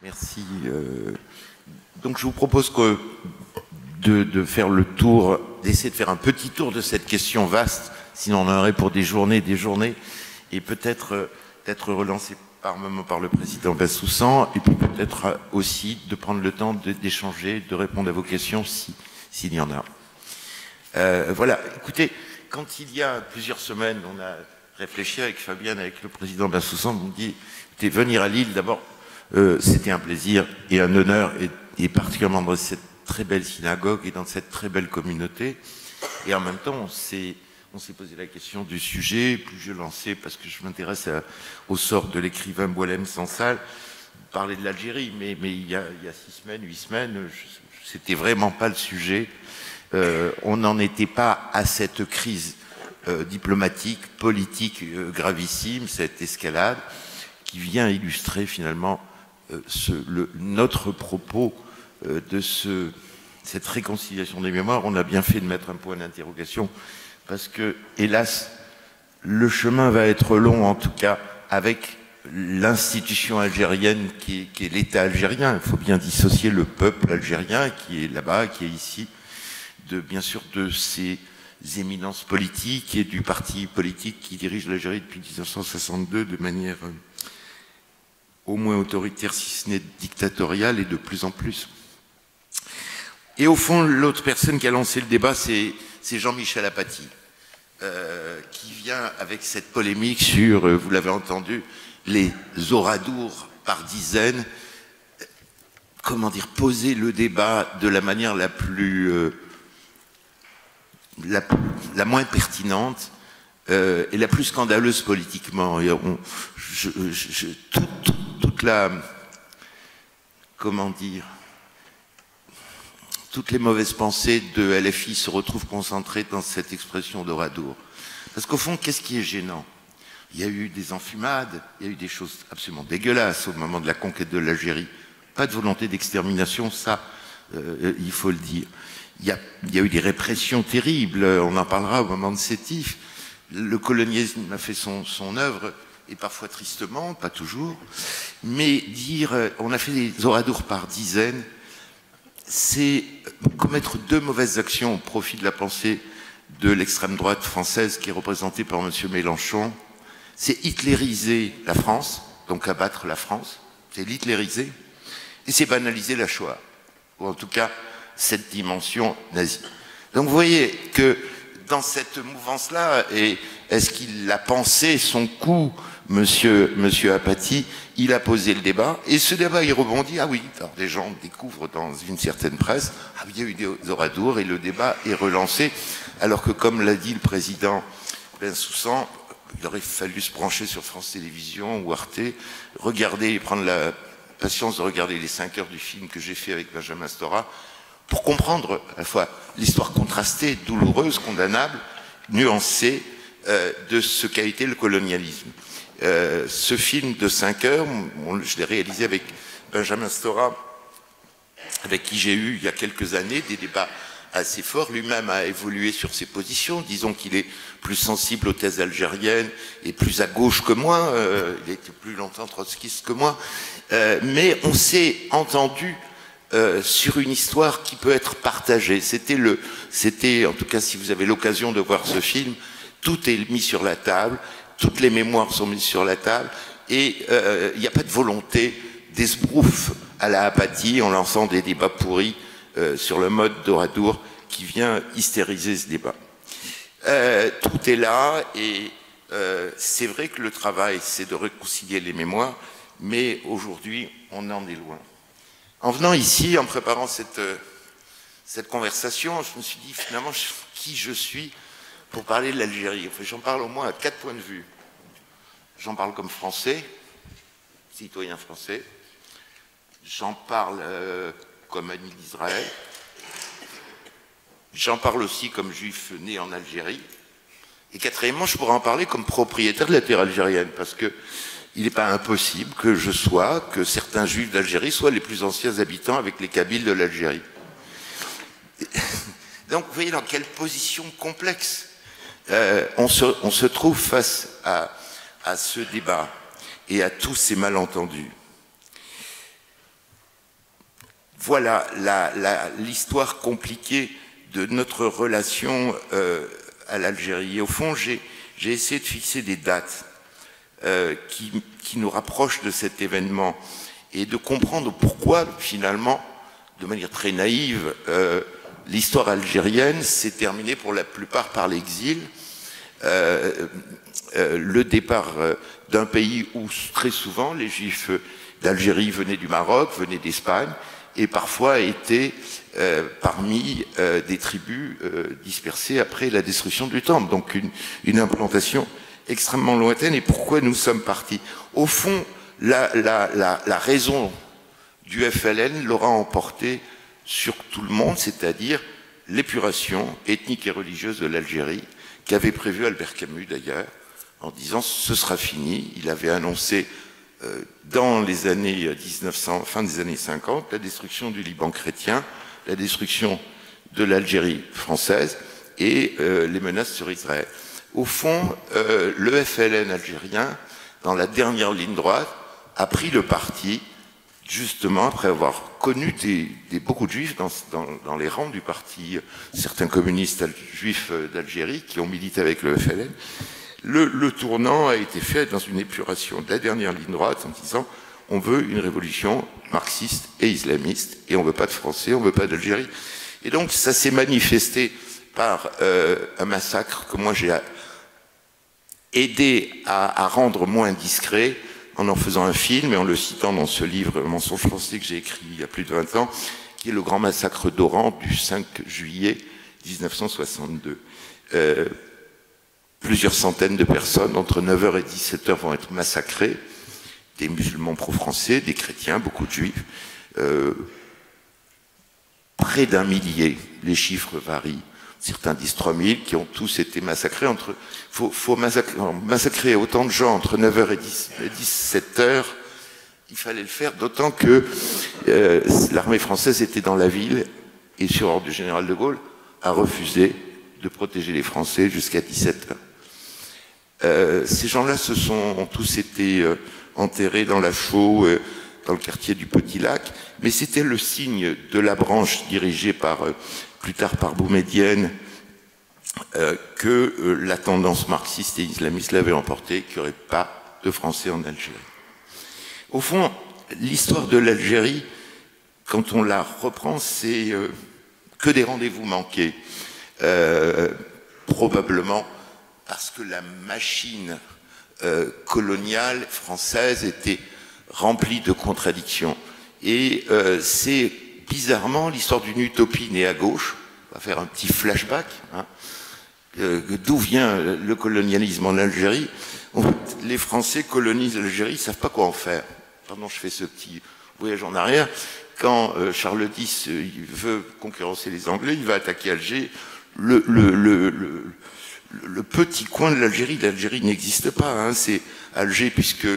Merci. Donc je vous propose de faire le tour, d'essayer de faire un petit tour de cette question vaste, sinon on en aurait pour des journées, et peut-être d'être relancé par moment par le président Bensoussan, et puis peut-être aussi de prendre le temps d'échanger, de répondre à vos questions s'il y en a. Voilà, écoutez, quand il y a plusieurs semaines, on a réfléchi avec Fabienne, avec le président Bensoussan, on me dit, écoutez, venir à Lille, d'abord, c'était un plaisir et un honneur, et particulièrement dans cette très belle synagogue et dans cette très belle communauté. Et en même temps, on s'est posé la question du sujet, plus je lançais, parce que je m'intéresse au sort de l'écrivain Boualem Sansal, parler de l'Algérie, mais il y a 6 semaines, 8 semaines, c'était vraiment pas le sujet. On n'en était pas à cette crise diplomatique, politique gravissime, cette escalade, qui vient illustrer finalement notre propos de cette réconciliation des mémoires. On a bien fait de mettre un point d'interrogation parce que, hélas, le chemin va être long, en tout cas, avec l'institution algérienne qui est l'État algérien. Il faut bien dissocier le peuple algérien qui est là-bas, qui est ici, bien sûr de ses éminences politiques et du parti politique qui dirige l'Algérie depuis 1962 de manière au moins autoritaire, si ce n'est dictatoriale, et de plus en plus. Et au fond, l'autre personne qui a lancé le débat, c'est Jean-Michel Apathy, qui vient avec cette polémique sur, vous l'avez entendu, les oradours par dizaines. Comment dire, poser le débat de la manière la moins pertinente et la plus scandaleuse politiquement. Et toute la, comment dire, toutes les mauvaises pensées de LFI se retrouvent concentrées dans cette expression d'oradour. Parce qu'au fond, qu'est-ce qui est gênant? Il y a eu des enfumades, il y a eu des choses absolument dégueulasses au moment de la conquête de l'Algérie. Pas de volonté d'extermination, ça, il faut le dire. Il y a eu des répressions terribles, on en parlera au moment de Sétif. Le colonialisme a fait son œuvre, et parfois tristement, pas toujours. Mais dire, on a fait des oradours par dizaines, c'est commettre 2 mauvaises actions au profit de la pensée de l'extrême droite française qui est représentée par M. Mélenchon. C'est hitlériser la France, donc abattre la France, c'est l'hitlériser, et c'est banaliser la Shoah, ou en tout cas cette dimension nazie. Donc vous voyez que dans cette mouvance-là, et est-ce qu'il a pensé son coup, monsieur Apathy, il a posé le débat, et ce débat il rebondit, ah oui, alors des gens découvrent dans une certaine presse, ah oui, il y a eu des oradours, et le débat est relancé, alors que comme l'a dit le président Bensoussan, il aurait fallu se brancher sur France Télévisions ou Arte, regarder et prendre la patience de regarder les 5 heures du film que j'ai fait avec Benjamin Stora, pour comprendre à la fois l'histoire contrastée, douloureuse, condamnable, nuancée de ce qu'a été le colonialisme. Ce film de 5 heures, je l'ai réalisé avec Benjamin Stora, avec qui j'ai eu il y a quelques années des débats assez forts. Lui-même a évolué sur ses positions. Disons qu'il est plus sensible aux thèses algériennes et plus à gauche que moi. Il a été plus longtemps trotskiste que moi. Mais on s'est entendu sur une histoire qui peut être partagée. C'était, en tout cas, si vous avez l'occasion de voir ce film, tout est mis sur la table, toutes les mémoires sont mises sur la table, et il n'y a pas de volonté d'esbrouf à la Apathy en lançant des débats pourris sur le mode d'oradour qui vient hystériser ce débat. Tout est là, et c'est vrai que le travail, c'est de réconcilier les mémoires, mais aujourd'hui, on en est loin. En venant ici, en préparant cette conversation, je me suis dit finalement qui je suis pour parler de l'Algérie. Enfin, j'en parle au moins à 4 points de vue. J'en parle comme Français, citoyen français. J'en parle comme ami d'Israël. J'en parle aussi comme juif né en Algérie. Et quatrièmement, je pourrais en parler comme propriétaire de la terre algérienne, parce que il n'est pas impossible que certains juifs d'Algérie soient les plus anciens habitants avec les Kabyles de l'Algérie. Donc, vous voyez dans quelle position complexe on se trouve face à ce débat et à tous ces malentendus. voilà l'histoire compliquée de notre relation à l'Algérie. Et au fond, j'ai essayé de fixer des dates qui nous rapprochent de cet événement et de comprendre pourquoi, finalement, de manière très naïve, l'histoire algérienne s'est terminée pour la plupart par l'exil. Le départ d'un pays où très souvent les Juifs d'Algérie venaient du Maroc, venaient d'Espagne, et parfois étaient parmi des tribus dispersées après la destruction du temple. Donc une implantation extrêmement lointaine. Et pourquoi nous sommes partis? Au fond, la raison du FLN l'aura emporté sur tout le monde, c'est-à-dire l'épuration ethnique et religieuse de l'Algérie, qu'avait prévu Albert Camus d'ailleurs, en disant ce sera fini. Il avait annoncé dans les années 1900, fin des années 50, la destruction du Liban chrétien, la destruction de l'Algérie française et les menaces sur Israël. Au fond, le FLN algérien, dans la dernière ligne droite, a pris le parti, justement après avoir connu beaucoup de juifs dans les rangs du parti, certains communistes juifs d'Algérie qui ont milité avec le FLN. Le tournant a été fait dans une épuration de la dernière ligne droite en disant on veut une révolution marxiste et islamiste et on ne veut pas de Français, on ne veut pas d'Algérie. Et donc ça s'est manifesté par un massacre que moi j'ai aidé à rendre moins discret en faisant un film et en le citant dans ce livre Mensonge français que j'ai écrit il y a plus de 20 ans, qui est le grand massacre d'Oran du 5 juillet 1962. Plusieurs centaines de personnes, entre 9h et 17h, vont être massacrées. Des musulmans pro-français, des chrétiens, beaucoup de juifs. Près d'un millier, les chiffres varient. Certains disent 3000, qui ont tous été massacrés. Faut massacrer autant de gens entre 9h et 17h. Il fallait le faire, d'autant que l'armée française était dans la ville et, sur ordre du général de Gaulle, a refusé de protéger les Français jusqu'à 17h. Ces gens-là ont tous été enterrés dans la chaux, dans le quartier du Petit Lac, mais c'était le signe de la branche dirigée plus tard par Boumedienne, que la tendance marxiste et islamiste l'avait emporté, qu'il n'y aurait pas de Français en Algérie. Au fond, l'histoire de l'Algérie, quand on la reprend, c'est que des rendez-vous manqués. Probablement parce que la machine coloniale française était remplie de contradictions. Et c'est bizarrement l'histoire d'une utopie née à gauche. On va faire un petit flashback. Hein. D'où vient le colonialisme en Algérie? En fait, les Français colonisent l'Algérie, ils ne savent pas quoi en faire. Pardon, je fais ce petit voyage en arrière. Quand Charles X il veut concurrencer les Anglais, il va attaquer Alger. Le petit coin de l'Algérie n'existe pas. Hein. C'est Alger, puisque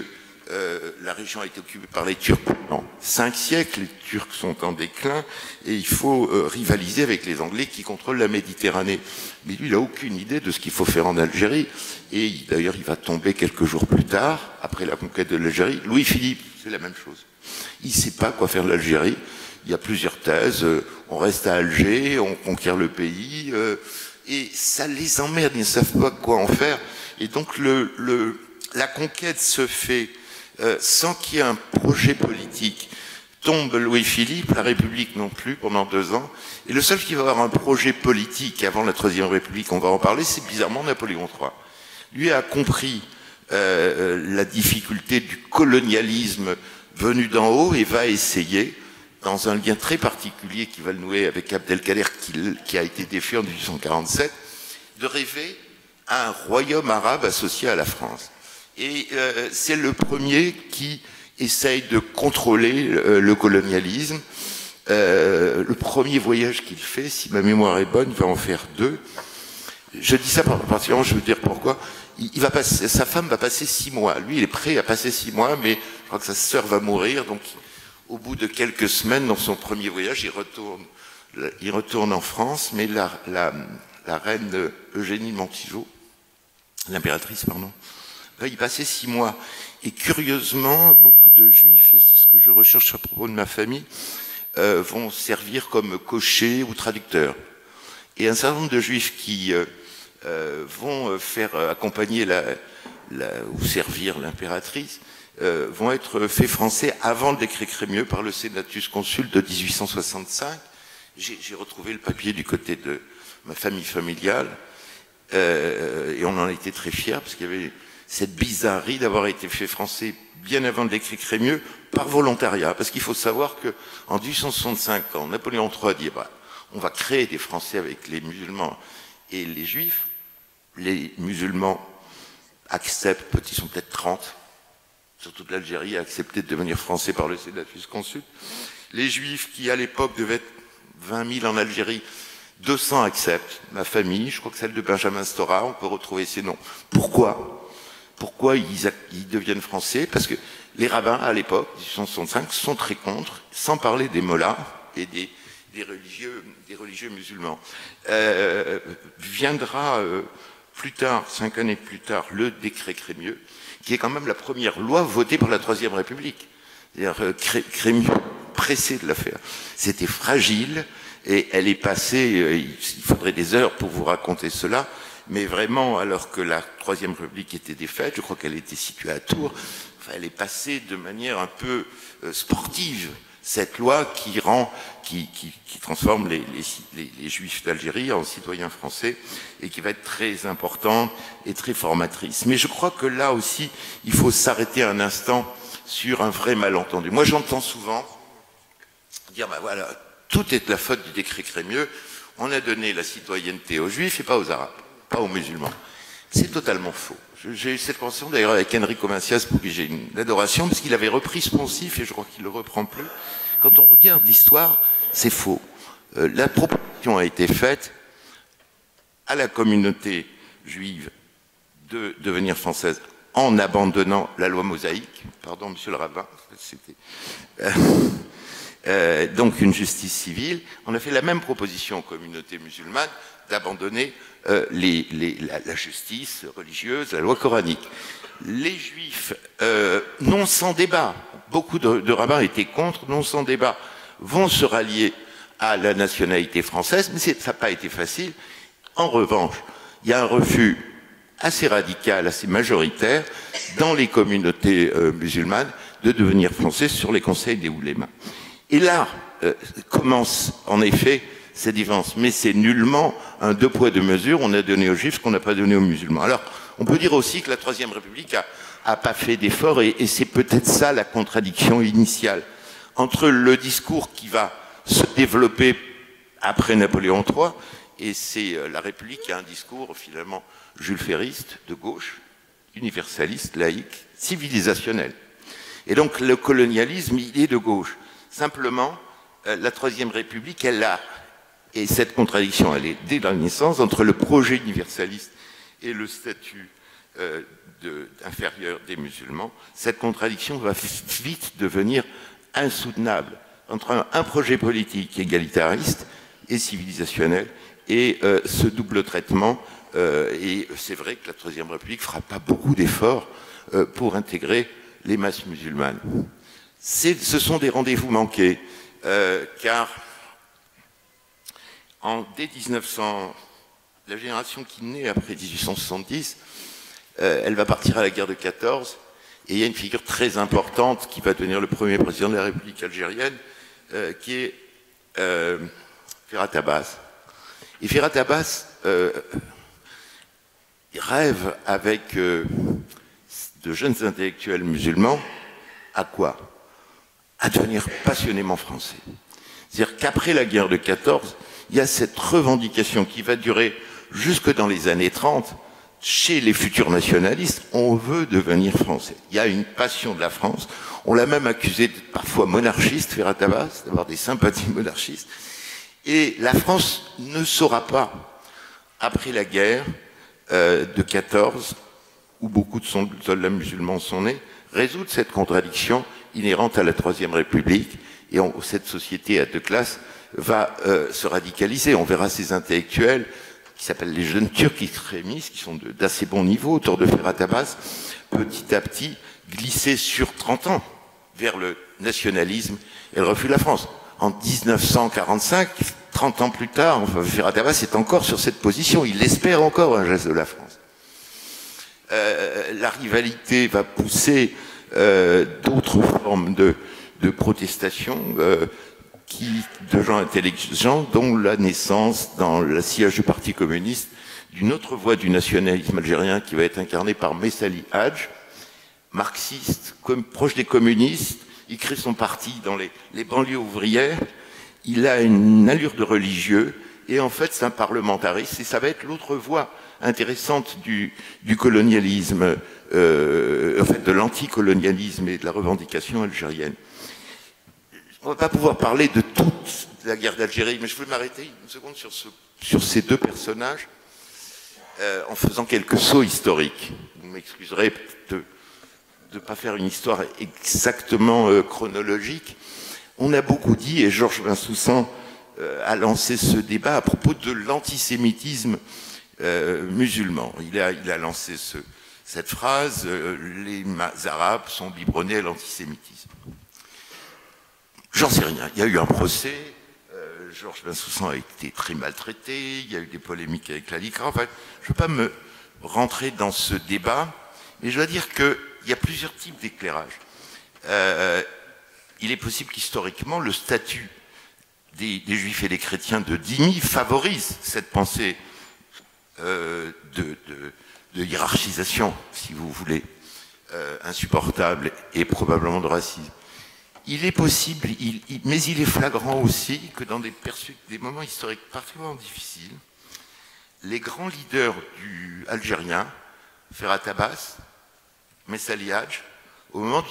la région a été occupée par les Turcs pendant 5 siècles. Les Turcs sont en déclin et il faut rivaliser avec les Anglais qui contrôlent la Méditerranée. Mais lui, il n'a aucune idée de ce qu'il faut faire en Algérie. Et d'ailleurs, il va tomber quelques jours plus tard, après la conquête de l'Algérie. Louis-Philippe, c'est la même chose. Il ne sait pas quoi faire de l'Algérie. Il y a plusieurs thèses. On reste à Alger, on conquiert le pays. Et ça les emmerde, ils ne savent pas quoi en faire. Et donc la conquête se fait sans qu'il y ait un projet politique. Tombe Louis-Philippe, la République non plus, pendant 2 ans. Et le seul qui va avoir un projet politique avant la Troisième République, on va en parler, c'est bizarrement Napoléon III. Lui a compris la difficulté du colonialisme venu d'en haut et va essayer, dans un lien très particulier qu'il va le nouer avec Abdelkader, qui a été défait en 1847, de rêver à un royaume arabe associé à la France. Et c'est le premier qui essaye de contrôler le colonialisme. Le premier voyage qu'il fait, si ma mémoire est bonne, il va en faire 2. Je dis ça particulièrement, je veux dire pourquoi. Sa femme va passer 6 mois. Lui, il est prêt à passer 6 mois, mais je crois que sa sœur va mourir. Donc, au bout de quelques semaines, dans son premier voyage, il retourne en France, mais la reine Eugénie de Montijo, l'impératrice, pardon, va y passer 6 mois. Et curieusement, beaucoup de juifs, et c'est ce que je recherche à propos de ma famille, vont servir comme cochers ou traducteurs. Et un certain nombre de juifs qui vont faire accompagner ou servir l'impératrice vont être faits français avant le décret Crémieux par le Senatus Consul de 1865. J'ai retrouvé le papier du côté de ma famille familiale et on en était très fiers parce qu'il y avait cette bizarrerie d'avoir été fait français bien avant le décret Crémieux par volontariat. Parce qu'il faut savoir qu'en 1865, quand Napoléon III dit on va créer des Français avec les musulmans et les juifs, les musulmans acceptent, ils sont peut-être 30, sur toute l'Algérie, a accepté de devenir français par le Senatus Consul. Les juifs qui à l'époque devaient être 20 000 en Algérie, 200 acceptent. Ma famille, je crois que celle de Benjamin Stora, on peut retrouver ces noms. Pourquoi ils deviennent français? Parce que les rabbins, à l'époque, 1865, sont très contre, sans parler des mollahs et des religieux musulmans. Viendra plus tard, 5 années plus tard, le décret Crémieux, qui est quand même la première loi votée par la Troisième République. C'est-à-dire Crémieux, pressé de la faire. C'était fragile et elle est passée, il faudrait des heures pour vous raconter cela, mais vraiment, alors que la Troisième République était défaite, je crois qu'elle était située à Tours, enfin, elle est passée de manière un peu sportive, cette loi qui transforme les Juifs d'Algérie en citoyens français et qui va être très importante et très formatrice. Mais je crois que là aussi, il faut s'arrêter un instant sur un vrai malentendu. Moi, j'entends souvent dire, voilà, tout est de la faute du décret Crémieux, on a donné la citoyenneté aux Juifs et pas aux Arabes, pas aux musulmans. C'est totalement faux. J'ai eu cette conversation d'ailleurs avec Enrico Macias, pour qui j'ai une adoration, parce qu'il avait repris ce poncif et je crois qu'il ne le reprend plus. Quand on regarde l'histoire, c'est faux. La proposition a été faite à la communauté juive de devenir française en abandonnant la loi mosaïque. Pardon, monsieur le rabbin, c'était... donc une justice civile. On a fait la même proposition aux communautés musulmanes d'abandonner la justice religieuse, la loi coranique. Les juifs, non sans débat, beaucoup de rabbins étaient contre, non sans débat, vont se rallier à la nationalité française, mais ça n'a pas été facile. En revanche, il y a un refus assez radical, assez majoritaire, dans les communautés musulmanes, de devenir français sur les conseils des oulémas. Et là, commence en effet cette différence. Mais c'est nullement un deux poids deux mesures. On a donné aux juifs ce qu'on n'a pas donné aux musulmans. Alors, on peut dire aussi que la Troisième République a pas fait d'efforts et c'est peut-être ça la contradiction initiale entre le discours qui va se développer après Napoléon III et c'est la République qui a un discours finalement Jules Ferriste, de gauche, universaliste, laïque, civilisationnel. Et donc le colonialisme, il est de gauche. Simplement, la Troisième République, elle a, et cette contradiction, elle est dès la naissance, entre le projet universaliste et le statut inférieur des musulmans. Cette contradiction va vite devenir insoutenable entre un projet politique égalitariste et civilisationnel et ce double traitement. Et c'est vrai que la Troisième République ne fera pas beaucoup d'efforts pour intégrer les masses musulmanes. Ce sont des rendez-vous manqués, car dès 1900, la génération qui naît après 1870, elle va partir à la guerre de 14, et il y a une figure très importante qui va devenir le premier président de la République algérienne, qui est Ferhat Abbas. Et Ferhat Abbas rêve avec de jeunes intellectuels musulmans à quoi? À devenir passionnément français. C'est-à-dire qu'après la guerre de 14, il y a cette revendication qui va durer jusque dans les années 30. Chez les futurs nationalistes, on veut devenir français. Il y a une passion de la France. On l'a même accusé d'être parfois monarchiste, Ferhat Abbas, d'avoir des sympathies monarchistes. Et la France ne saura pas, après la guerre de 14, où beaucoup de soldats musulmans sont nés, résoudre cette contradiction inhérente à la Troisième République. Et cette société à deux classes va se radicaliser. On verra ces intellectuels qui s'appellent les jeunes turcs extrémistes, qui sont d'assez bon niveau autour de Ferhat Abbas, petit à petit glisser sur 30 ans vers le nationalisme et le refus de la France. en 1945, 30 ans plus tard, enfin, Ferhat Abbas est encore sur cette position. Il espère encore un geste de la France. La rivalité va pousser d'autres formes de protestation de gens intelligents, dont la naissance, dans le sillage du Parti communiste, d'une autre voie du nationalisme algérien qui va être incarnée par Messali Hadj, marxiste, proche des communistes. Il crée son parti dans les banlieues ouvrières. Il a une allure de religieux et en fait c'est un parlementariste et ça va être l'autre voie intéressante du colonialisme, en fait de l'anticolonialisme et de la revendication algérienne. On ne va pas pouvoir parler de toute la guerre d'Algérie, mais je veux m'arrêter une seconde sur ces deux personnages en faisant quelques sauts historiques. Vous m'excuserez de ne pas faire une histoire exactement chronologique. On a beaucoup dit, et Georges Bensoussan a lancé ce débat à propos de l'antisémitisme musulman. Il a lancé cette phrase, les Arabes sont biberonnés à l'antisémitisme. J'en sais rien. Il y a eu un procès, Georges Bensoussan a été très maltraité, il y a eu des polémiques avec la LICRA. Enfin, je ne veux pas me rentrer dans ce débat, mais je dois dire qu'il y a plusieurs types d'éclairage. Il est possible qu'historiquement, le statut des Juifs et des chrétiens de dhimmi favorise cette pensée de hiérarchisation, si vous voulez, insupportable et probablement de racisme. Il est possible, mais il est flagrant aussi que dans des moments historiques particulièrement difficiles, les grands leaders algériens, Ferhat Abbas, Messali Hadj, au moment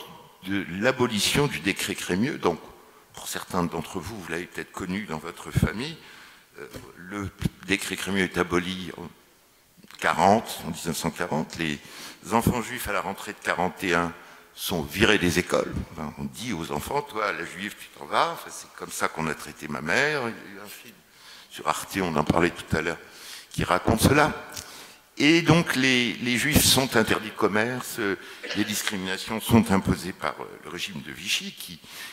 de l'abolition du décret Crémieux, donc pour certains d'entre vous, vous l'avez peut-être connu dans votre famille, le décret Crémieux est aboli en 1940, les enfants juifs à la rentrée de 41 sont virés des écoles. Enfin, on dit aux enfants, toi, la juive, tu t'en vas. Enfin, c'est comme ça qu'on a traité ma mère. Il y a eu un film sur Arte, on en parlait tout à l'heure, qui raconte cela. Et donc, les juifs sont interdits de commerce, les discriminations sont imposées par le régime de Vichy,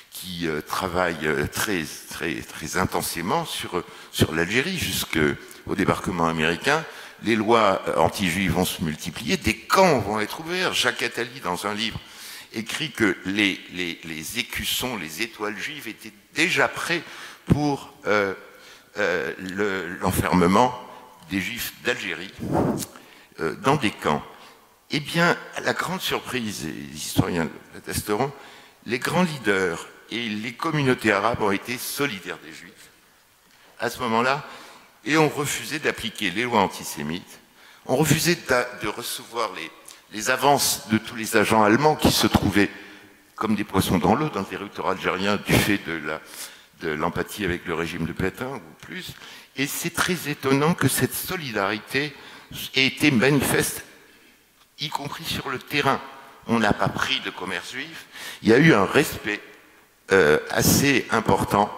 qui travaille très, très, très intensément sur l'Algérie, jusqu'au débarquement américain. Les lois anti-juives vont se multiplier, des camps vont être ouverts. Jacques Attali, dans un livre, écrit que les écussons, les étoiles juives étaient déjà prêts pour l'enfermement des juifs d'Algérie dans des camps. Eh bien, à la grande surprise, et les historiens l'attesteront, les grands leaders et les communautés arabes ont été solidaires des juifs à ce moment-là et ont refusé d'appliquer les lois antisémites, ont refusé de recevoir les avances de tous les agents allemands qui se trouvaient comme des poissons dans l'eau dans le territoire algérien du fait de l'empathie avec le régime de Pétain ou plus. Et c'est très étonnant que cette solidarité ait été manifeste, y compris sur le terrain. On n'a pas pris de commerce juif. Il y a eu un respect assez important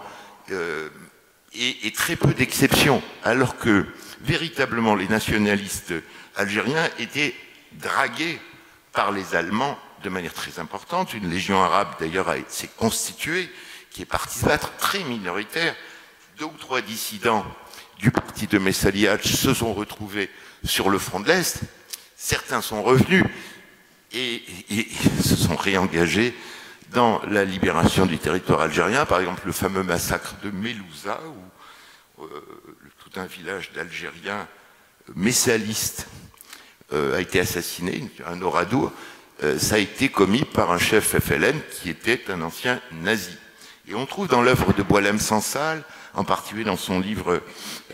et très peu d'exceptions, alors que véritablement les nationalistes algériens étaient dragués par les Allemands de manière très importante. Une légion arabe, d'ailleurs, s'est constituée, qui est partie se battre, très minoritaire. 2 ou 3 dissidents du parti de Messali Hadj se sont retrouvés sur le front de l'Est. Certains sont revenus et se sont réengagés dans la libération du territoire algérien. Par exemple, le fameux massacre de Melouza, où tout un village d'Algériens messalistes a été assassiné, un Oradour. Ça a été commis par un chef FLN qui était un ancien nazi. Et on trouve dans l'œuvre de Boualem Sansal, en particulier dans son livre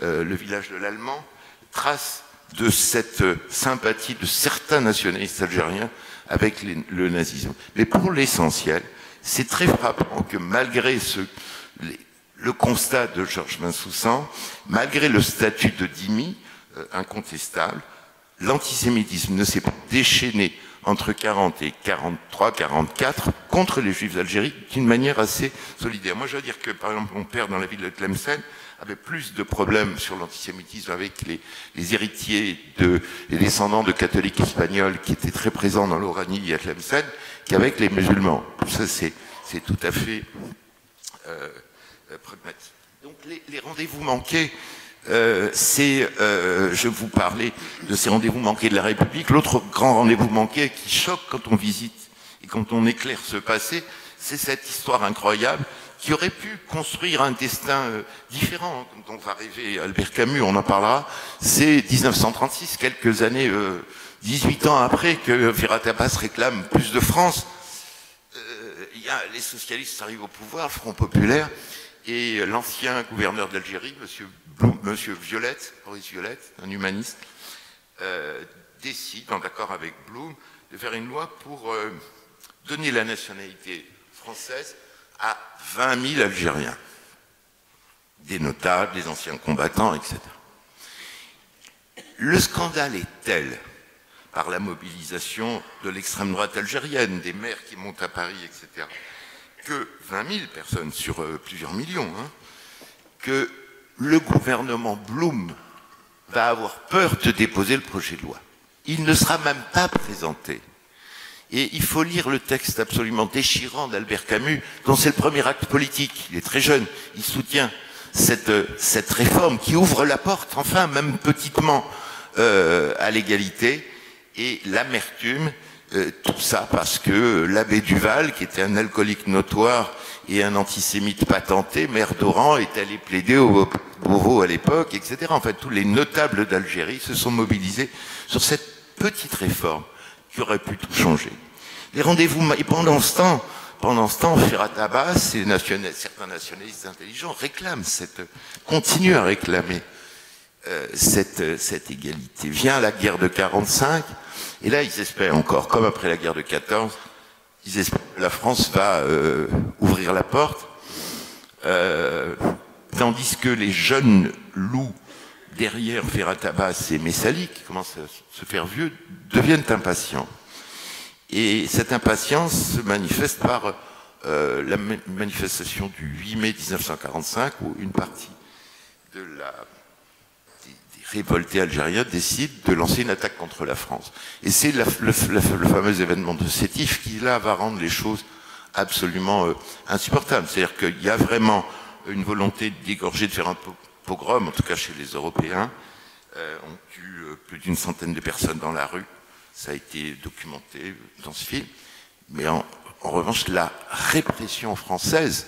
Le village de l'Allemand, trace de cette sympathie de certains nationalistes algériens avec le nazisme. Mais pour l'essentiel, c'est très frappant que malgré le constat de Georges Bensoussan, malgré le statut de dhimmi incontestable, l'antisémitisme ne s'est pas déchaîné entre 40 et 43, 44 contre les Juifs d'Algérie d'une manière assez solidaire. Moi, je veux dire que, par exemple, mon père, dans la ville de Tlemcen, avait plus de problèmes sur l'antisémitisme avec les héritiers les descendants de catholiques espagnols qui étaient très présents dans l'Oranie et à Tlemcen qu'avec les musulmans. Ça, c'est tout à fait pragmatique. Donc les rendez-vous manqués, je vous parlais de ces rendez-vous manqués de la République. L'autre grand rendez-vous manqué qui choque quand on visite et quand on éclaire ce passé, c'est cette histoire incroyable qui aurait pu construire un destin différent, dont va rêver Albert Camus, on en parlera. C'est 1936, quelques années, 18 ans après que Ferhat Abbas réclame plus de France. Les socialistes arrivent au pouvoir, le Front populaire, et l'ancien gouverneur d'Algérie, monsieur Violette, Maurice Violette, un humaniste, décide, en accord avec Blum, de faire une loi pour donner la nationalité française à 20 000 Algériens, des notables, des anciens combattants, etc. Le scandale est tel, par la mobilisation de l'extrême droite algérienne, des maires qui montent à Paris, etc., que 20 000 personnes sur plusieurs millions, que le gouvernement Blum va avoir peur de déposer le projet de loi. Il ne sera même pas présenté. Et il faut lire le texte absolument déchirant d'Albert Camus, dont c'est le premier acte politique. Il est très jeune, il soutient cette réforme qui ouvre la porte, enfin, même petitement, à l'égalité. Et l'amertume, tout ça parce que l'abbé Duval, qui était un alcoolique notoire et un antisémite patenté, maire d'Oran, est allé plaider au Beauvau à l'époque, etc. En fait, tous les notables d'Algérie se sont mobilisés sur cette petite réforme qui aurait pu tout changer. Les rendez-vous, et pendant ce temps, Ferhat Abbas et certains nationalistes intelligents continuent à réclamer cette égalité. Vient la guerre de 45, et là ils espèrent encore, comme après la guerre de 14, ils espèrent que la France va ouvrir la porte, tandis que les jeunes loups derrière Ferhat Abbas et Messali, qui commencent à se faire vieux, deviennent impatients. Et cette impatience se manifeste par la manifestation du 8 mai 1945, où une partie des révoltés algériens décident de lancer une attaque contre la France. Et c'est le fameux événement de Sétif qui, là, va rendre les choses absolument insupportables. C'est-à-dire qu'il y a vraiment une volonté d'égorger, de faire un pogrom, en tout cas chez les Européens. On tue plus d'une centaine de personnes dans la rue. Ça a été documenté dans ce film. Mais en revanche, la répression française,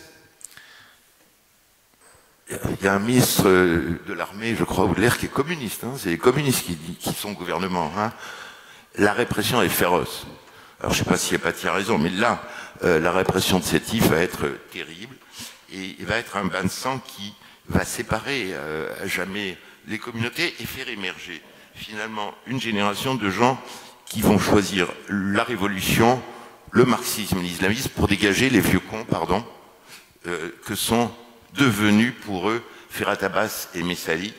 il y a un ministre de l'armée, je crois, ou de l'air, qui est communiste. C'est les communistes qui sont au gouvernement. La répression est féroce. Alors, je ne sais pas si Paty a raison, mais là, la répression de Sétif va être terrible. Et il va être un bain de sang qui va séparer à jamais les communautés et faire émerger, finalement, une génération de gens qui vont choisir la révolution, le marxisme, l'islamisme, pour dégager les vieux cons, que sont devenus pour eux Ferhat Abbas et Messali,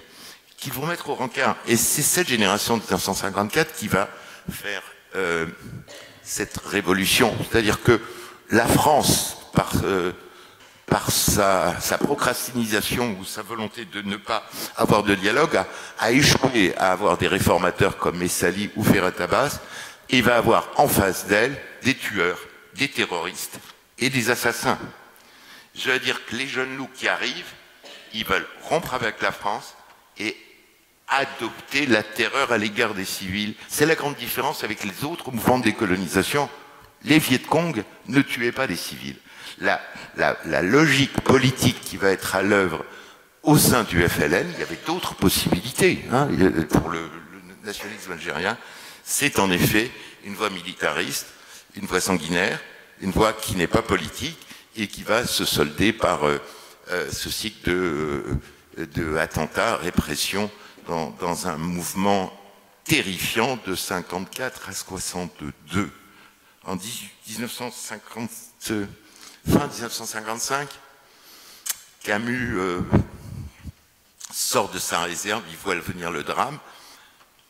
qu'ils vont mettre au rencard. Et c'est cette génération de 1954 qui va faire cette révolution. C'est-à-dire que la France, par sa procrastinisation ou sa volonté de ne pas avoir de dialogue, a échoué à avoir des réformateurs comme Messali ou Ferhat Abbas, et va avoir en face d'elle des tueurs, des terroristes et des assassins. Je veux dire que les jeunes loups qui arrivent, ils veulent rompre avec la France et adopter la terreur à l'égard des civils. C'est la grande différence avec les autres mouvements de décolonisation. Les Viet Cong ne tuaient pas des civils. La logique politique qui va être à l'œuvre au sein du FLN, il y avait d'autres possibilités pour le nationalisme algérien. C'est en effet une voie militariste, une voie sanguinaire, une voie qui n'est pas politique et qui va se solder par ce cycle de attentats, répression dans un mouvement terrifiant de 54 à 62. En 1950, fin 1955, Camus sort de sa réserve, il voit venir le drame,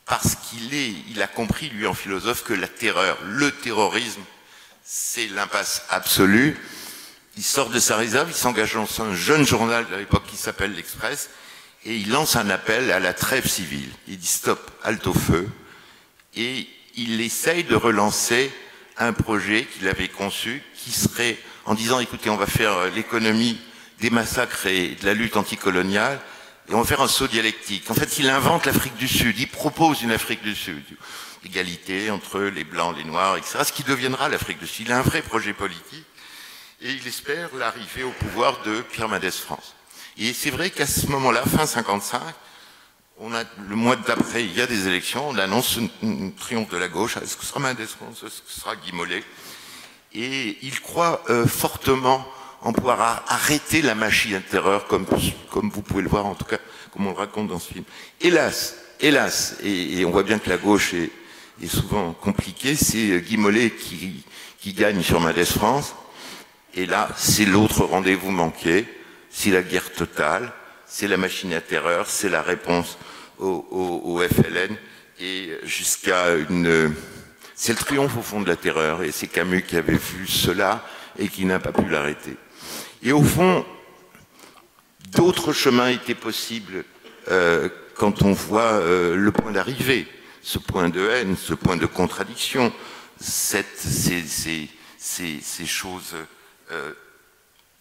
parce qu'il a compris, lui en philosophe, que la terreur, le terrorisme, c'est l'impasse absolue. Il sort de sa réserve, il s'engage dans un jeune journal de l'époque qui s'appelle l'Express, et il lance un appel à la trêve civile. Il dit stop, halte au feu, et il essaye de relancer un projet qu'il avait conçu, qui serait, en disant écoutez, on va faire l'économie des massacres et de la lutte anticoloniale, et on va faire un saut dialectique. En fait, il invente l'Afrique du Sud, il propose une Afrique du Sud, égalité entre les Blancs, les Noirs, etc., ce qui deviendra l'Afrique du Sud. Il a un vrai projet politique, et il espère l'arrivée au pouvoir de Pierre Mendès France. Et c'est vrai qu'à ce moment-là, fin 55, on a, le mois d'après, il y a des élections, on annonce un triomphe de la gauche. Est-ce que ce sera Mendès France, est-ce que ce sera Guy Mollet? Et il croit fortement en pouvoir arrêter la machine de terreur, comme vous pouvez le voir, en tout cas, comme on le raconte dans ce film. Hélas, et on voit bien que la gauche est souvent compliquée, c'est Guy Mollet qui gagne sur Mendès France. Et là, c'est l'autre rendez-vous manqué, c'est la guerre totale, c'est la machine à terreur, c'est la réponse au FLN, et jusqu'à une... C'est le triomphe au fond de la terreur, et c'est Camus qui avait vu cela et qui n'a pas pu l'arrêter. Et au fond, d'autres chemins étaient possibles quand on voit le point d'arrivée, ce point de haine, ce point de contradiction, ces choses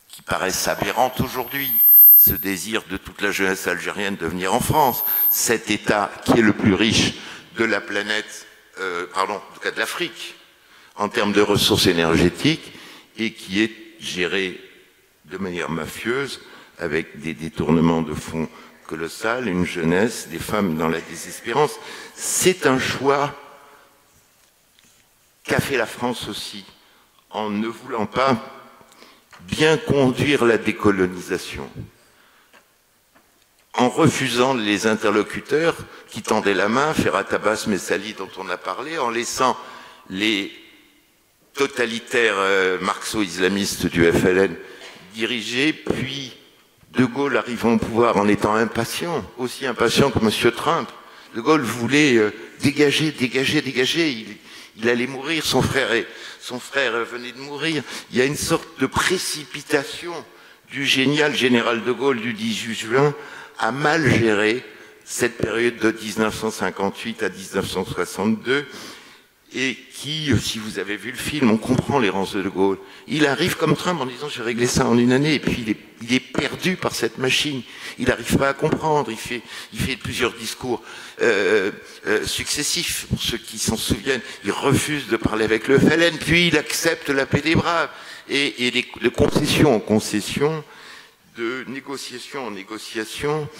qui paraissent aberrantes aujourd'hui, ce désir de toute la jeunesse algérienne de venir en France, cet État qui est le plus riche de la planète, en tout cas de l'Afrique, en termes de ressources énergétiques, et qui est géré de manière mafieuse, avec des détournements de fonds colossaux, une jeunesse, des femmes dans la désespérance. C'est un choix qu'a fait la France aussi, en ne voulant pas bien conduire la décolonisation, en refusant les interlocuteurs qui tendaient la main, Ferhat Abbas, Messali dont on a parlé, en laissant les totalitaires marxo-islamistes du FLN diriger, puis De Gaulle arrivant au pouvoir en étant impatient, aussi impatient que M. Trump. De Gaulle voulait dégager. Il allait mourir, son frère venait de mourir. Il y a une sorte de précipitation du génial général de Gaulle du 18 juin à mal gérer cette période de 1958 à 1962, et qui, si vous avez vu le film, on comprend l'errance de Gaulle. Il arrive comme Trump en disant « je vais régler ça en une année », et puis il est perdu par cette machine. Il n'arrive pas à comprendre, il fait plusieurs discours successifs, pour ceux qui s'en souviennent. Il refuse de parler avec le FLN, puis il accepte la paix des braves. Et de concession en concession, de négociation en négociation,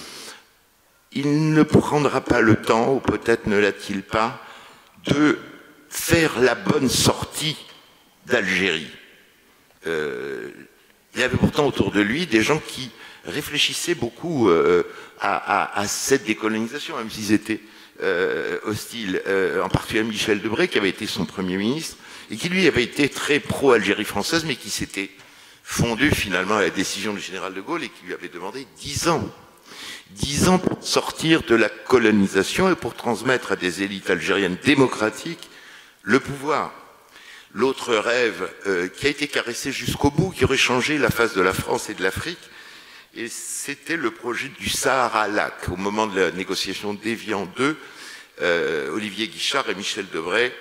il ne prendra pas le temps, ou peut-être ne l'a-t-il pas, de faire la bonne sortie d'Algérie. Il y avait pourtant autour de lui des gens qui réfléchissaient beaucoup à cette décolonisation, même s'ils étaient hostiles, en particulier Michel Debré, qui avait été son Premier ministre, et qui lui avait été très pro-Algérie française, mais qui s'était fondu finalement à la décision du général de Gaulle, et qui lui avait demandé 10 ans. 10 ans pour sortir de la colonisation et pour transmettre à des élites algériennes démocratiques le pouvoir. L'autre rêve qui a été caressé jusqu'au bout, qui aurait changé la face de la France et de l'Afrique, et c'était le projet du Sahara-Lac. Au moment de la négociation d'Évian II, Olivier Guichard et Michel Debré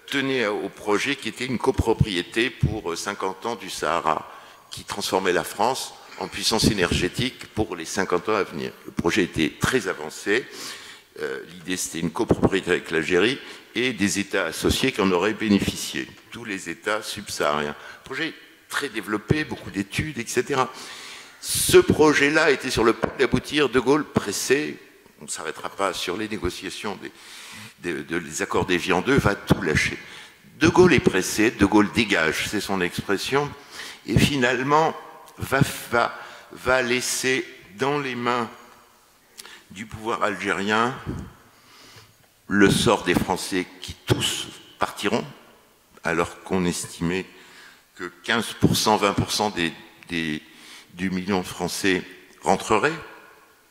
tenaient au projet qui était une copropriété pour 50 ans du Sahara, qui transformait la France en puissance énergétique pour les 50 ans à venir. Le projet était très avancé. L'idée, c'était une copropriété avec l'Algérie et des États associés qui en auraient bénéficié, tous les États subsahariens. Projet très développé, beaucoup d'études, etc. Ce projet-là était sur le point d'aboutir. De Gaulle, pressé, on ne s'arrêtera pas sur les négociations des accords d'Évian II, va tout lâcher. De Gaulle est pressé, De Gaulle dégage, c'est son expression, et finalement va laisser dans les mains du pouvoir algérien le sort des Français qui tous partiront, alors qu'on estimait que 15%, 20% du million de Français rentreraient.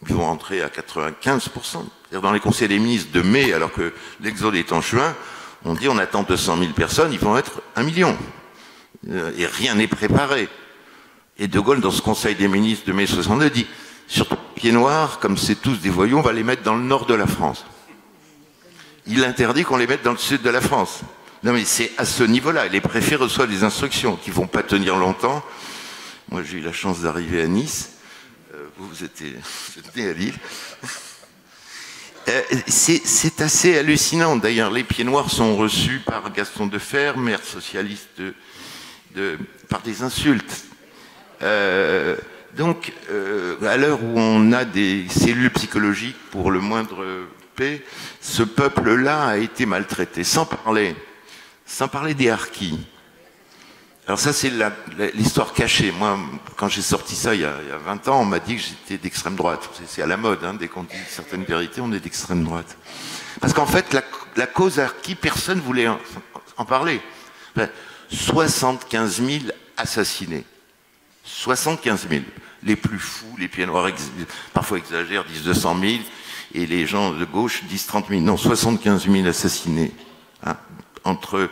Ils vont rentrer à 95%. C'est-à-dire dans les conseils des ministres de mai, alors que l'exode est en juin, on dit on attend 200 000 personnes, ils vont être 1 million. Et rien n'est préparé. Et De Gaulle, dans ce conseil des ministres de mai 62, dit surtout pieds noirs, comme c'est tous des voyous, on va les mettre dans le nord de la France. Il interdit qu'on les mette dans le sud de la France. Non mais c'est à ce niveau-là. Les préfets reçoivent des instructions qui ne vont pas tenir longtemps. Moi, j'ai eu la chance d'arriver à Nice. Vous êtes né à Lille. C'est assez hallucinant. D'ailleurs, les Pieds Noirs sont reçus par Gaston Defferre, maire socialiste, par des insultes. Donc, à l'heure où on a des cellules psychologiques pour le moindre P, ce peuple-là a été maltraité, sans parler des harkis. Alors ça, c'est l'histoire cachée. Moi, quand j'ai sorti ça il y a 20 ans, on m'a dit que j'étais d'extrême droite. C'est à la mode, hein, dès qu'on dit certaines vérités, on est d'extrême droite. Parce qu'en fait, la cause harki, personne ne voulait en parler. Enfin, 75 000 assassinés. 75 000. Les plus fous, les Pieds Noirs, parfois exagèrent, disent 200 000, et les gens de gauche disent 30 000. Non, 75 000 assassinés. Hein, entre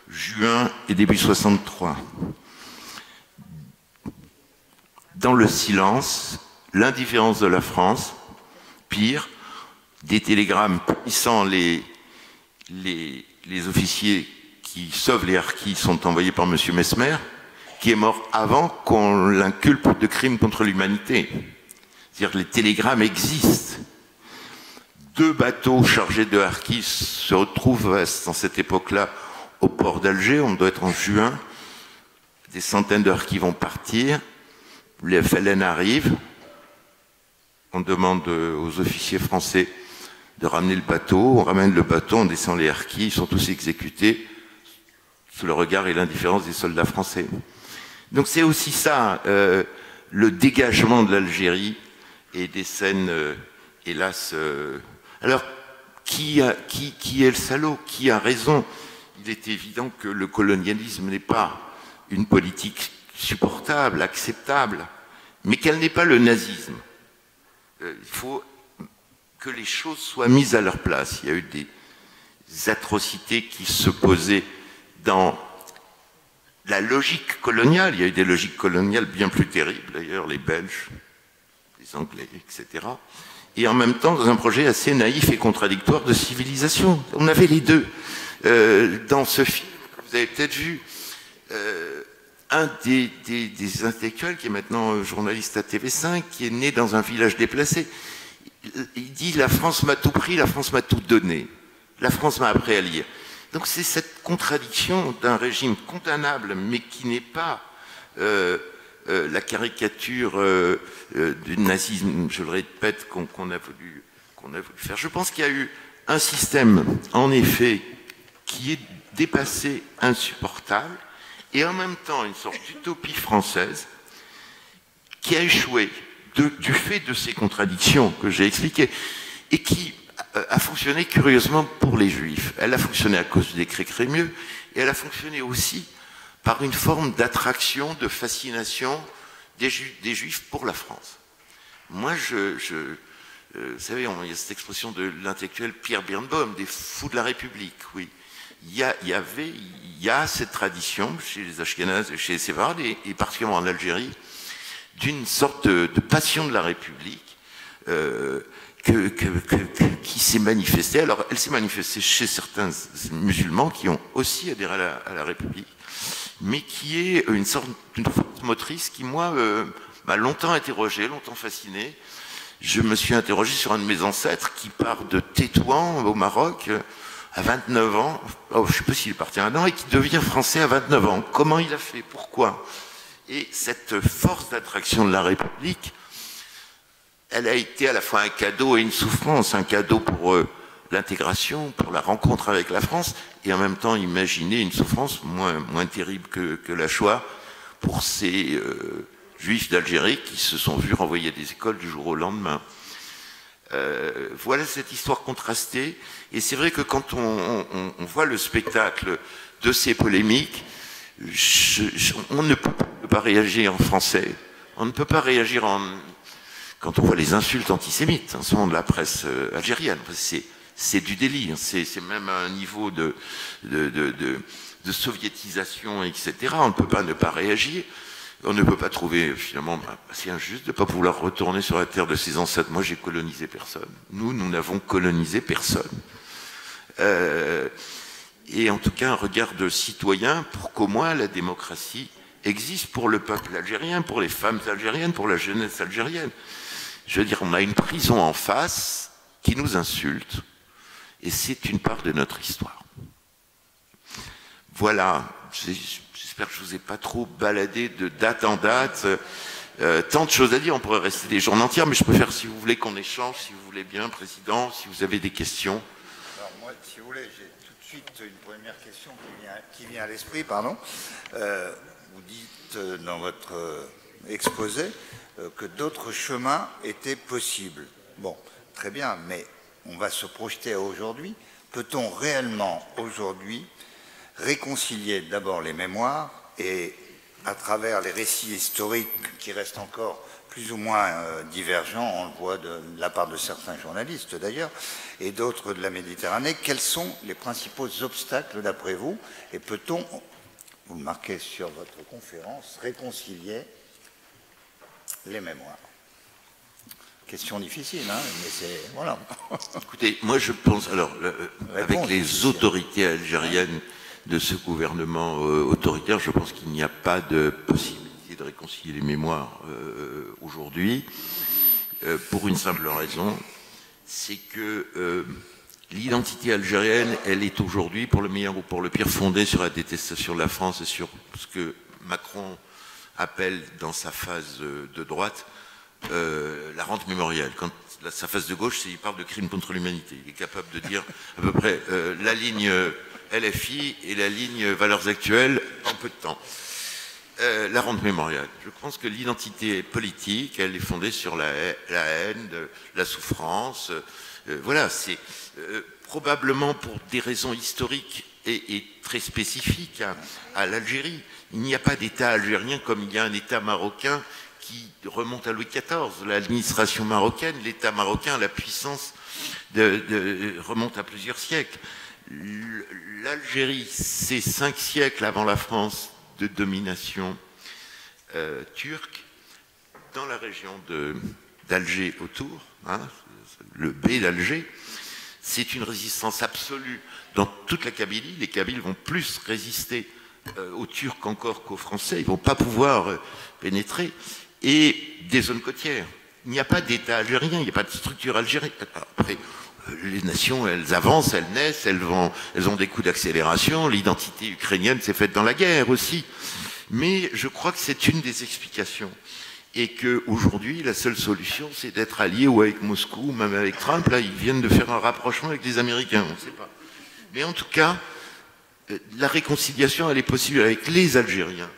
juin et début 63. Dans le silence, l'indifférence de la France, pire, des télégrammes punissant les officiers qui sauvent les harkis sont envoyés par M. Mesmer, qui est mort avant qu'on l'inculpe de crimes contre l'humanité. C'est-à-dire que les télégrammes existent. 2 bateaux chargés de harkis se retrouvent dans cette époque-là au port d'Alger, on doit être en juin, des centaines de harkis vont partir, les FLN arrivent, on demande aux officiers français de ramener le bateau, on ramène le bateau, on descend les harkis, ils sont tous exécutés sous le regard et l'indifférence des soldats français. Donc c'est aussi ça, le dégagement de l'Algérie et des scènes, hélas... Alors, qui est le salaud? Qui a raison? Il est évident que le colonialisme n'est pas une politique supportable, acceptable, mais qu'elle n'est pas le nazisme. Il faut que les choses soient mises à leur place. Il y a eu des atrocités qui se posaient dans la logique coloniale. Il y a eu des logiques coloniales bien plus terribles, d'ailleurs, les Belges, les Anglais, etc. Et en même temps, dans un projet assez naïf et contradictoire de civilisation. On avait les deux. Dans ce film, vous avez peut-être vu, un des intellectuels, qui est maintenant journaliste à TV5, qui est né dans un village déplacé, il dit « La France m'a tout pris, la France m'a tout donné. La France m'a appris à lire ». Donc c'est cette contradiction d'un régime condamnable, mais qui n'est pas la caricature du nazisme, je le répète, qu'on a voulu faire. Je pense qu'il y a eu un système, en effet, qui est dépassé, insupportable, et en même temps une sorte d'utopie française qui a échoué du fait de ces contradictions que j'ai expliquées, et qui a fonctionné curieusement pour les Juifs. Elle a fonctionné à cause du décret Crémieux, et elle a fonctionné aussi par une forme d'attraction, de fascination des Juifs pour la France. Moi, vous savez, il y a cette expression de l'intellectuel Pierre Birnbaum, des fous de la République, oui. Il y a cette tradition chez les Ashkénazes et chez les Séfarades, et particulièrement en Algérie, d'une sorte de passion de la République qui s'est manifestée. Alors, elle s'est manifestée chez certains musulmans qui ont aussi adhéré à la République, mais qui est une sorte d'une force motrice qui, moi, m'a longtemps interrogé, longtemps fasciné. Je me suis interrogé sur un de mes ancêtres qui part de Tétouan au Maroc à 29 ans, je ne sais pas s'il est parti un an, et qui devient français à 29 ans. Comment il a fait? Pourquoi? Et cette force d'attraction de la République, elle a été à la fois un cadeau et une souffrance. Un cadeau pour l'intégration, pour la rencontre avec la France, et en même temps imaginer une souffrance moins terrible que la Shoah pour ces Juifs d'Algérie qui se sont vus renvoyer des écoles du jour au lendemain. Voilà cette histoire contrastée, et c'est vrai que quand on voit le spectacle de ces polémiques, on ne peut pas réagir en français, on ne peut pas réagir quand on voit les insultes antisémites, souvent de la presse algérienne, c'est du délire, c'est même un niveau de soviétisation, etc. On ne peut pas ne pas réagir. On ne peut pas trouver, finalement, c'est injuste de ne pas pouvoir retourner sur la terre de ses ancêtres. Moi, j'ai colonisé personne. Nous n'avons colonisé personne. Et en tout cas, un regard de citoyen pour qu'au moins la démocratie existe pour le peuple algérien, pour les femmes algériennes, pour la jeunesse algérienne. Je veux dire, on a une prison en face qui nous insulte, et c'est une part de notre histoire. Voilà, j'espère que je ne vous ai pas trop baladé de date en date. Tant de choses à dire, on pourrait rester des journées entières, mais je préfère, si vous voulez, qu'on échange, si vous voulez bien, Président, si vous avez des questions. Alors moi, si vous voulez, j'ai tout de suite une première question qui vient à l'esprit, pardon. Vous dites dans votre exposé que d'autres chemins étaient possibles. Bon, très bien, mais on va se projeter à aujourd'hui. Peut-on réellement, aujourd'hui, réconcilier d'abord les mémoires et, à travers les récits historiques qui restent encore plus ou moins divergents, on le voit de la part de certains journalistes d'ailleurs, et d'autres de la Méditerranée, quels sont les principaux obstacles d'après vous? Et peut-on, vous le marquez sur votre conférence, réconcilier les mémoires? Question difficile, hein, mais c'est... Voilà. Écoutez, moi je pense, alors, avec les autorités algériennes de ce gouvernement autoritaire, je pense qu'il n'y a pas de possibilité de réconcilier les mémoires aujourd'hui, pour une simple raison, c'est que l'identité algérienne, elle est aujourd'hui, pour le meilleur ou pour le pire, fondée sur la détestation de la France et sur ce que Macron appelle dans sa phase de droite la rente mémorielle. Quand sa phase de gauche, il parle de crimes contre l'humanité. Il est capable de dire à peu près la ligne LFI et la ligne valeurs actuelles en peu de temps. La rente mémoriale. Je pense que l'identité politique, elle est fondée sur la haine, la souffrance. Voilà, c'est probablement pour des raisons historiques et très spécifiques à l'Algérie. Il n'y a pas d'État algérien comme il y a un État marocain qui remonte à Louis XIV. L'administration marocaine, l'État marocain, la puissance remonte à plusieurs siècles. L'Algérie, c'est 5 siècles avant la France de domination turque, dans la région d'Alger autour, hein, le B d'Alger, c'est une résistance absolue dans toute la Kabylie. Les Kabyles vont plus résister aux Turcs encore qu'aux Français, ils ne vont pas pouvoir pénétrer, et des zones côtières. Il n'y a pas d'État algérien, il n'y a pas de structure algérienne. Après, les nations, elles avancent, elles naissent, elles ont des coups d'accélération. L'identité ukrainienne s'est faite dans la guerre aussi. Mais je crois que c'est une des explications. Et qu'aujourd'hui, la seule solution, c'est d'être allié ou avec Moscou, ou même avec Trump. Là, ils viennent de faire un rapprochement avec les Américains, on ne sait pas. Mais en tout cas, la réconciliation, elle est possible avec les Algériens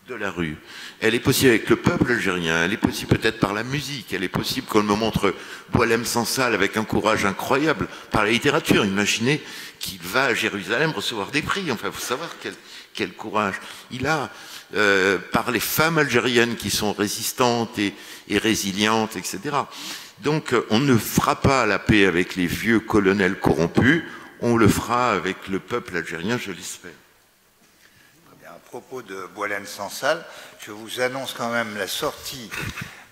de la rue. Elle est possible avec le peuple algérien, elle est possible peut-être par la musique, elle est possible, comme me montre Boualem Sansal avec un courage incroyable, par la littérature. Imaginez qu'il va à Jérusalem recevoir des prix, enfin, il faut savoir quel courage. Il a, par les femmes algériennes qui sont résistantes et résilientes, etc. Donc, on ne fera pas la paix avec les vieux colonels corrompus, on le fera avec le peuple algérien, je l'espère. À propos de Boualem Sansal, je vous annonce quand même la sortie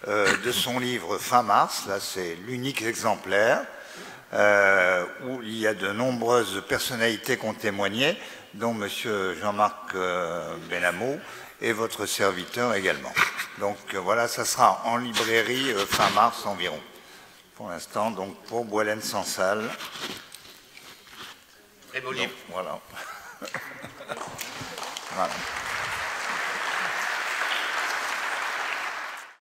de son livre fin mars. Là, c'est l'unique exemplaire où il y a de nombreuses personnalités qui ont témoigné, dont M. Jean-Marc Benamou et votre serviteur également. Donc voilà, ça sera en librairie fin mars environ. Pour l'instant, donc pour Boualem Sansal. Très beau livre. Voilà. Voilà.